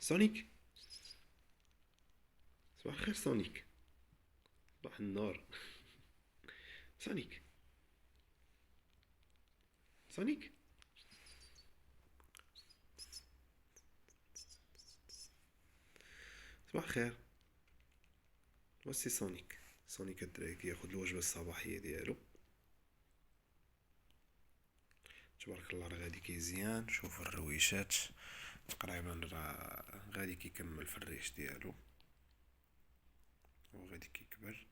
سونيك. صباح الخير سونيك. صباح النور. سونيك. سونيك. صباح الخير. وسي سونيك. سونيك الدراري كياخد الوجبة الصباحية ديالو. تبارك الله راه غادي كيزيان. شوف الرويشات تقريبا راه غادي كيكمل في الريش ديالو وغادي كيكبر.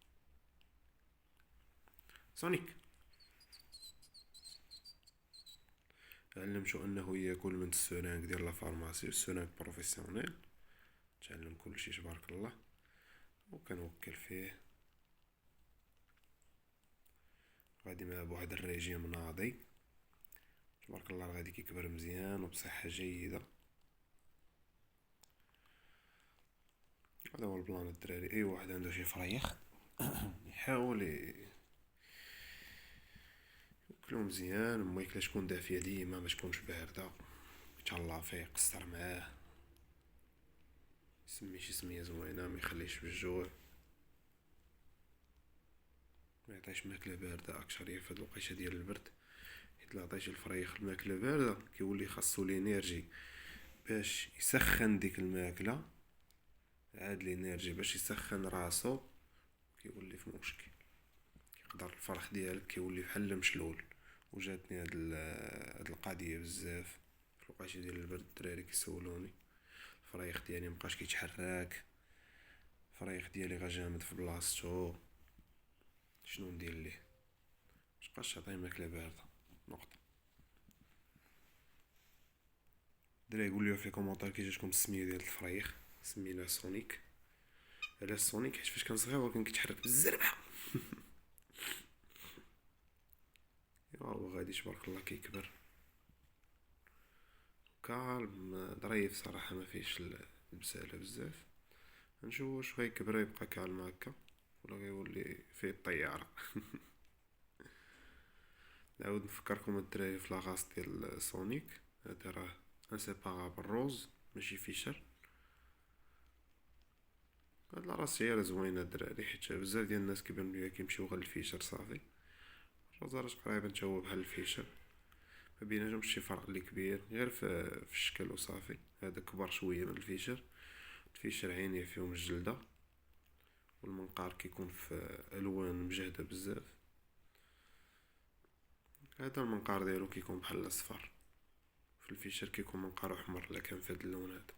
سونيك. علمتو انه ياكل من السرانك ديال لا فارماسي، السرانك بروفيسيونيل. تعلم كلشي تبارك الله وكنوكل فيه. غادي مع بواحد الريجيم ناضي تبارك الله، راه غادي كيكبر مزيان وبصحة جيدة. هذا هو البلان الدراري. اي واحد عنده شي فريخ يحاول ياكلو مزيان، الماكلة تكون دافية ديما ما تكونش باردة. يتهلا فيه، يقصر معاه، يسمي شي سمية زوينة، ما يخليش بالجوع، ما يعطيش ماكلة باردة اكثر في هاد الوقيتة ديال البرد. حيت لا عطيتي الفريخ الماكلة باردة كيولي خاصو لينيرجي باش يسخن ديك الماكلة، عاد لينيرجي باش يسخن راسو، كيولي في مشكل. يقدر الفرخ ديالك كيولي بحال المشلول. وجاتني هاد القضية بزاف في الوقيته ديال البرد. الدراري كيسولوني الفريخ ديالي مبقاش كيتحرك، الفريخ ديالي غا جامد في بلاصتو، شنو ندير ليه؟ مبقاش تعطيه ماكلة باردة نقطة. الدراري قولوا في لي كومونتير كي جاتكم السمية ديال الفريخ. سميناه سونيك. علاش سونيك؟ حيت فاش كان صغير كان كيتحرك بالزربة. ايوا هو غادي تبارك الله كيكبر كالم ظريف صراحة، ما فيش البسالة بزاف. نشوف واش غيكبر يبقى كالم هكا ولا غيولي فيه الطيارة. نعاود نفكركم الدراري في لاغاس ديال سونيك. هذا راه انسيبارابل روز ماشي فيشر. هاد لاراس هي زوينة الدراري، حيت بزاف ديال الناس كيبان ليا كيمشيو غير الفيشر صافي. الروز راه تقريبا تا هو بحال الفيشر، ما بيناتهمش شي فرق اللي كبير، غير في الشكل وصافي. هذا كبر شوية من الفيشر. الفيشر عينيه فيهم الجلدة والمنقار كيكون في الوان مجهدة بزاف. هذا المنقار ديالو كيكون بحال الاصفر، في الفيشر كيكون منقارو احمر. لا كان في هاد اللون هذا